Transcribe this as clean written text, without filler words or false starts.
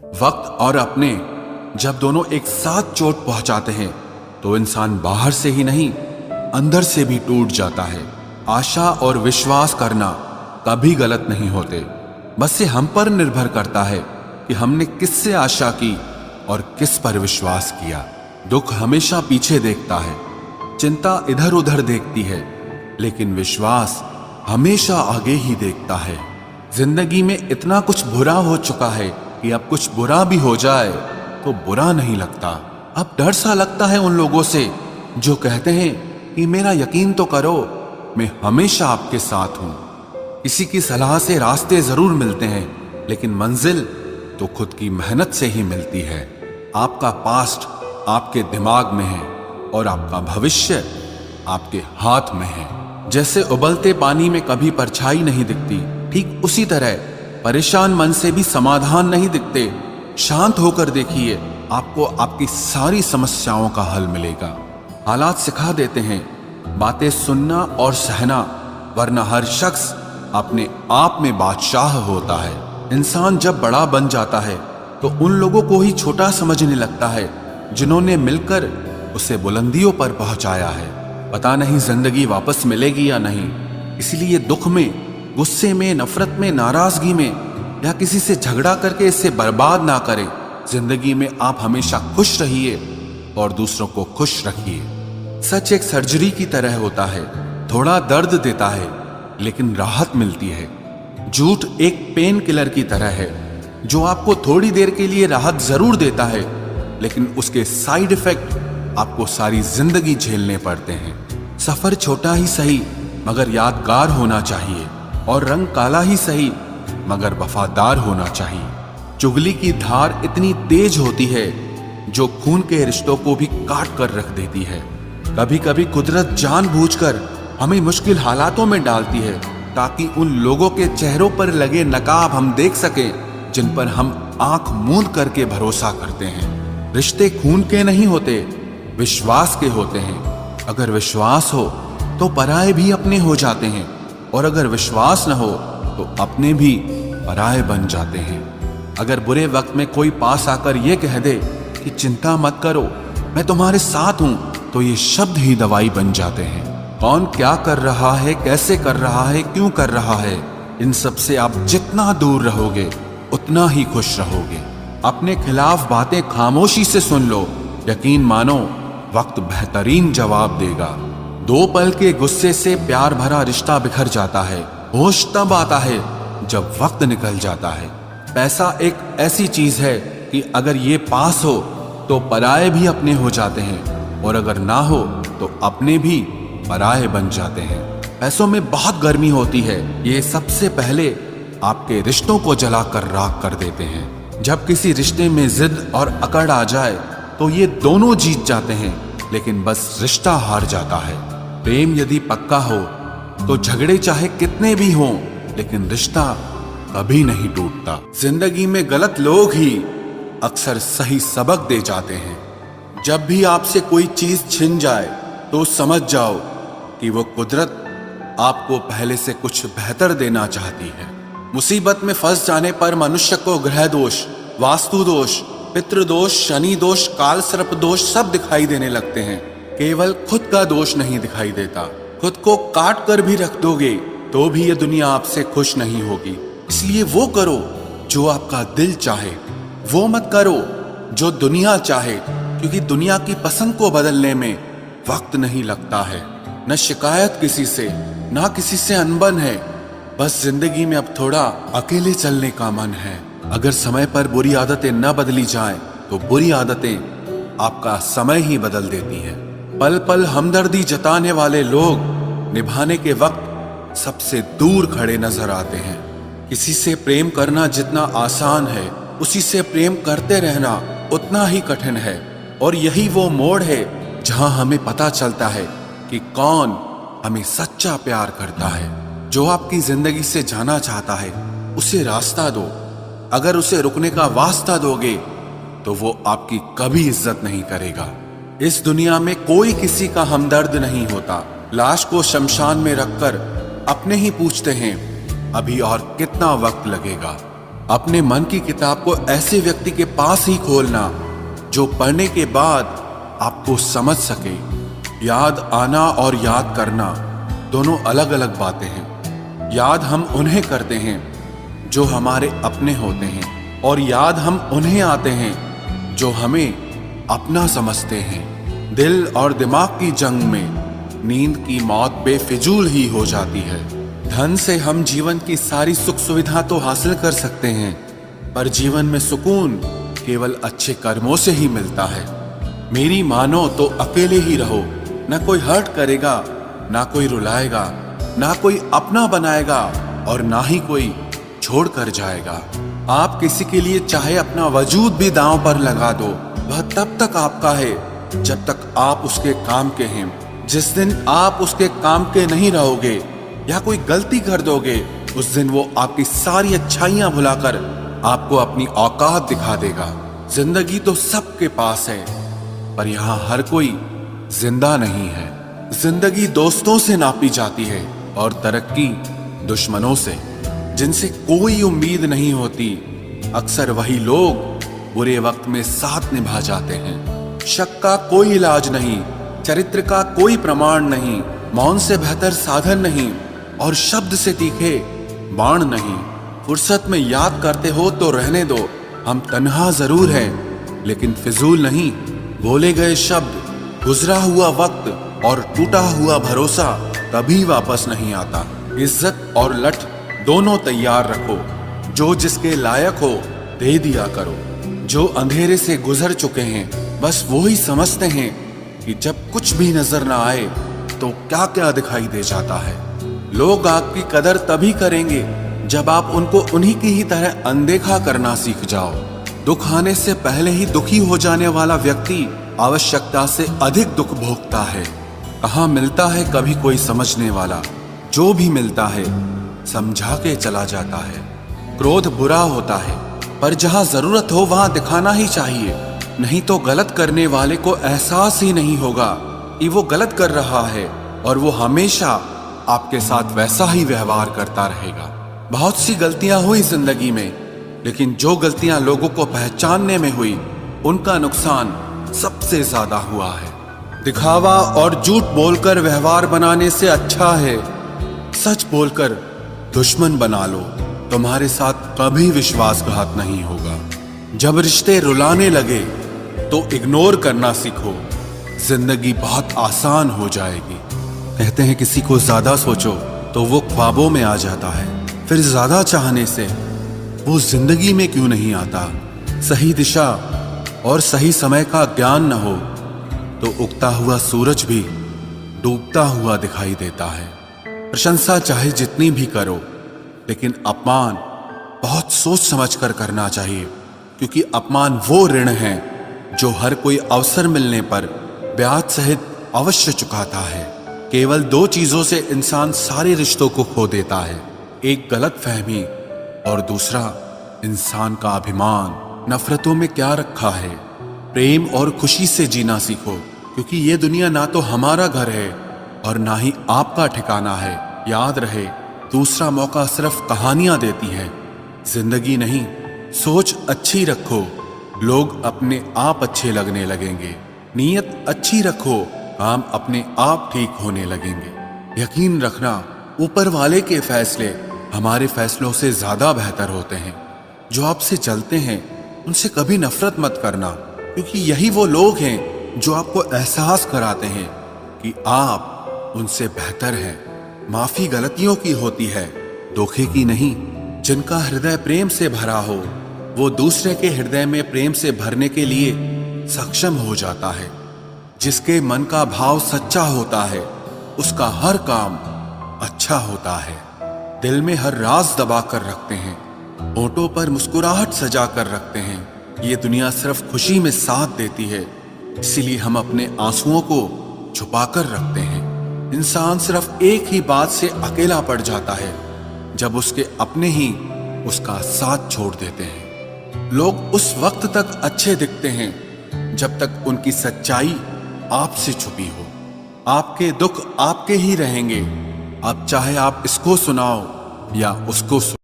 वक्त और अपने जब दोनों एक साथ चोट पहुंचाते हैं तो इंसान बाहर से ही नहीं अंदर से भी टूट जाता है। आशा और विश्वास करना कभी गलत नहीं होते, बस ये हम पर निर्भर करता है कि हमने किससे आशा की और किस पर विश्वास किया। दुख हमेशा पीछे देखता है, चिंता इधर उधर देखती है, लेकिन विश्वास हमेशा आगे ही देखता है। जिंदगी में इतना कुछ बुरा हो चुका है कि अब कुछ बुरा भी हो जाए तो बुरा नहीं लगता। अब डर सा लगता है उन लोगों से जो कहते हैं कि मेरा यकीन तो करो, मैं हमेशा आपके साथ हूं। किसी की सलाह से रास्ते जरूर मिलते हैं, लेकिन मंजिल तो खुद की मेहनत से ही मिलती है। आपका पास्ट आपके दिमाग में है और आपका भविष्य आपके हाथ में है। जैसे उबलते पानी में कभी परछाई नहीं दिखती, ठीक उसी तरह परेशान मन से भी समाधान नहीं दिखते। शांत होकर देखिए, आपको आपकी सारी समस्याओं का हल मिलेगा। हालात सिखा देते हैं बातें सुनना और सहना, वरना हर शख्स अपने आप में बादशाह होता है। इंसान जब बड़ा बन जाता है तो उन लोगों को ही छोटा समझने लगता है जिन्होंने मिलकर उसे बुलंदियों पर पहुंचाया है। पता नहीं जिंदगी वापस मिलेगी या नहीं, इसलिए दुख में, गुस्से में, नफरत में, नाराजगी में या किसी से झगड़ा करके इससे बर्बाद ना करें। जिंदगी में आप हमेशा खुश रहिए और दूसरों को खुश रखिए। सच एक सर्जरी की तरह होता है, थोड़ा दर्द देता है लेकिन राहत मिलती है। झूठ एक पेन किलर की तरह है जो आपको थोड़ी देर के लिए राहत जरूर देता है, लेकिन उसके साइड इफेक्ट आपको सारी जिंदगी झेलने पड़ते हैं। सफर छोटा ही सही मगर यादगार होना चाहिए, और रंग काला ही सही मगर वफादार होना चाहिए। चुगली की धार इतनी तेज होती है जो खून के रिश्तों को भी काट कर रख देती है। कभी कभी कुदरत जानबूझकर हमें मुश्किल हालातों में डालती है ताकि उन लोगों के चेहरों पर लगे नकाब हम देख सकें जिन पर हम आंख मूंद करके भरोसा करते हैं। रिश्ते खून के नहीं होते, विश्वास के होते हैं। अगर विश्वास हो तो पराये भी अपने हो जाते हैं, और अगर विश्वास न हो तो अपने भी पराये बन जाते हैं। अगर बुरे वक्त में कोई पास आकर ये कह दे कि चिंता मत करो, मैं तुम्हारे साथ हूं, तो ये शब्द ही दवाई बन जाते हैं। कौन क्या कर रहा है, कैसे कर रहा है, क्यों कर रहा है, इन सब से आप जितना दूर रहोगे उतना ही खुश रहोगे। अपने खिलाफ बातें खामोशी से सुन लो, यकीन मानो वक्त बेहतरीन जवाब देगा। दो पल के गुस्से से प्यार भरा रिश्ता बिखर जाता है। होश तब आता है जब वक्त निकल जाता है। पैसा एक ऐसी चीज है कि अगर ये पास हो तो पराये भी अपने हो जाते हैं, और अगर ना हो तो अपने भी पराये बन जाते हैं। पैसों में बहुत गर्मी होती है, ये सबसे पहले आपके रिश्तों को जलाकर राख कर देते हैं। जब किसी रिश्ते में जिद और अकड़ आ जाए तो ये दोनों जीत जाते हैं, लेकिन बस रिश्ता हार जाता है। प्रेम यदि पक्का हो तो झगड़े चाहे कितने भी हों, लेकिन रिश्ता कभी नहीं टूटता। जिंदगी में गलत लोग ही अक्सर सही सबक दे जाते हैं। जब भी आपसे कोई चीज छिन जाए तो समझ जाओ कि वो कुदरत आपको पहले से कुछ बेहतर देना चाहती है। मुसीबत में फंस जाने पर मनुष्य को ग्रह दोष, वास्तु दोष, पितृदोष, शनि दोष, काल सर्प दोष सब दिखाई देने लगते हैं। केवल खुद का दोष नहीं दिखाई देता। खुद को काट कर भी रख दोगे तो भी ये दुनिया आपसे खुश नहीं होगी। इसलिए वो करो जो आपका दिल चाहे, वो मत करो जो दुनिया चाहे, क्योंकि दुनिया की पसंद को बदलने में वक्त नहीं लगता है। न शिकायत किसी से, ना किसी से अनबन है, बस जिंदगी में अब थोड़ा अकेले चलने का मन है। अगर समय पर बुरी आदतें न बदली जाएं, तो बुरी आदतें आपका समय ही बदल देती हैं। पल पल हमदर्दी जताने वाले लोग निभाने के वक्त सबसे दूर खड़े नजर आते हैं। किसी से प्रेम करना जितना आसान है, उसी से प्रेम करते रहना उतना ही कठिन है। और यही वो मोड़ है जहां हमें पता चलता है कि कौन हमें सच्चा प्यार करता है। जो आपकी जिंदगी से जाना चाहता है उसे रास्ता दो। अगर उसे रुकने का वास्ता दोगे तो वो आपकी कभी इज्जत नहीं करेगा। इस दुनिया में कोई किसी का हमदर्द नहीं होता। लाश को शमशान में रखकर अपने ही पूछते हैं अभी और कितना वक्त लगेगा। अपने मन की किताब को ऐसे व्यक्ति के पास ही खोलना जो पढ़ने के बाद आपको समझ सके। याद आना और याद करना दोनों अलग अलग बातें हैं। याद हम उन्हें करते हैं जो हमारे अपने होते हैं, और याद हम उन्हें आते हैं जो हमें अपना समझते हैं। दिल और दिमाग की जंग में नींद की मौत बेफिजूल ही हो जाती है। धन से हम जीवन की सारी सुख सुविधा तो हासिल कर सकते हैं, पर जीवन में सुकून केवल अच्छे कर्मों से ही मिलता है। मेरी मानो तो अकेले ही रहो, ना कोई हर्ट करेगा, ना कोई रुलाएगा, ना कोई अपना बनाएगा, और ना ही कोई छोड़ कर जाएगा। आप किसी के लिए चाहे अपना वजूद भी दांव पर लगा दो, वह तब तक आपका है जब तक आप उसके काम के हैं। जिस दिन आप उसके काम के नहीं रहोगे या कोई गलती कर दोगे, उस दिन वो आपकी सारी अच्छाइयां भुलाकर आपको अपनी औकात दिखा देगा। जिंदगी तो सबके पास है, पर यहाँ हर कोई जिंदा नहीं है। जिंदगी दोस्तों से नापी जाती है और तरक्की दुश्मनों से। जिनसे कोई उम्मीद नहीं होती, अक्सर वही लोग बुरे वक्त में साथ निभा जाते हैं। शक का कोई इलाज नहीं, चरित्र का कोई प्रमाण नहीं, मौन से बेहतर साधन नहीं, और शब्द से तीखे बाण नहीं। फुर्सत में याद करते हो तो रहने दो, हम तन्हा जरूर हैं लेकिन फिजूल नहीं। बोले गए शब्द, गुजरा हुआ वक्त और टूटा हुआ भरोसा कभी वापस नहीं आता। इज्जत और लठ दोनों तैयार रखो, जो जिसके लायक हो दे दिया करो। जो अंधेरे से गुजर चुके हैं बस वो ही समझते हैं कि जब कुछ भी नजर ना आए तो क्या क्या दिखाई दे जाता है। लोग आपकी कदर तभी करेंगे जब आप उनको उन्हीं की ही तरह अनदेखा करना सीख जाओ। दुख आने से पहले ही दुखी हो जाने वाला व्यक्ति आवश्यकता से अधिक दुख भोगता है। कहाँ मिलता है कभी कोई समझने वाला, जो भी मिलता है समझा के चला जाता है। क्रोध बुरा होता है, पर जहाँ जरूरत हो वहां दिखाना ही चाहिए, नहीं तो गलत करने वाले को एहसास ही नहीं होगा कि वो गलत कर रहा है, और वो हमेशा आपके साथ वैसा ही व्यवहार करता रहेगा। बहुत सी गलतियां हुई जिंदगी में, लेकिन जो गलतियां लोगों को पहचानने में हुई, उनका नुकसान सबसे ज्यादा हुआ है। दिखावा और झूठ बोलकर व्यवहार बनाने से अच्छा है सच बोलकर दुश्मन बना लो। तुम्हारे साथ कभी विश्वासघात नहीं होगा। जब रिश्ते रुलाने लगे तो इग्नोर करना सीखो, जिंदगी बहुत आसान हो जाएगी। कहते हैं किसी को ज्यादा सोचो तो वो ख्वाबों में आ जाता है, फिर ज्यादा चाहने से वो जिंदगी में क्यों नहीं आता। सही दिशा और सही समय का ज्ञान न हो तो उगता हुआ सूरज भी डूबता हुआ दिखाई देता है। प्रशंसा चाहे जितनी भी करो, लेकिन अपमान बहुत सोच समझ कर करना चाहिए, क्योंकि अपमान वो ऋण है जो हर कोई अवसर मिलने पर ब्याज सहित अवश्य चुकाता है। केवल दो चीजों से इंसान सारे रिश्तों को खो देता है, एक गलतफहमी और दूसरा इंसान का अभिमान। नफरतों में क्या रखा है, प्रेम और खुशी से जीना सीखो, क्योंकि ये दुनिया ना तो हमारा घर है और ना ही आपका ठिकाना है। याद रहे, दूसरा मौका सिर्फ कहानियां देती है, जिंदगी नहीं। सोच अच्छी रखो, लोग अपने आप अच्छे लगने लगेंगे। नीयत अच्छी रखो, काम अपने आप ठीक होने लगेंगे। यकीन रखना, ऊपर वाले के फैसले हमारे फैसलों से ज्यादा बेहतर होते हैं। जो आपसे चलते हैं उनसे कभी नफरत मत करना, क्योंकि यही वो लोग हैं जो आपको एहसास कराते हैं कि आप उनसे बेहतर हैं। माफी गलतियों की होती है, धोखे की नहीं। जिनका हृदय प्रेम से भरा हो वो दूसरे के हृदय में प्रेम से भरने के लिए सक्षम हो जाता है। जिसके मन का भाव सच्चा होता है उसका हर काम अच्छा होता है। दिल में हर राज दबा कर रखते हैं, होठों पर मुस्कुराहट सजा कर रखते हैं। ये दुनिया सिर्फ खुशी में साथ देती है, इसीलिए हम अपने आंसुओं को छुपा कर रखते हैं। इंसान सिर्फ एक ही बात से अकेला पड़ जाता है, जब उसके अपने ही उसका साथ छोड़ देते हैं। लोग उस वक्त तक अच्छे दिखते हैं जब तक उनकी सच्चाई आपसे छुपी हो। आपके दुख आपके ही रहेंगे, अब चाहे आप इसको सुनाओ या उसको सुनाओ।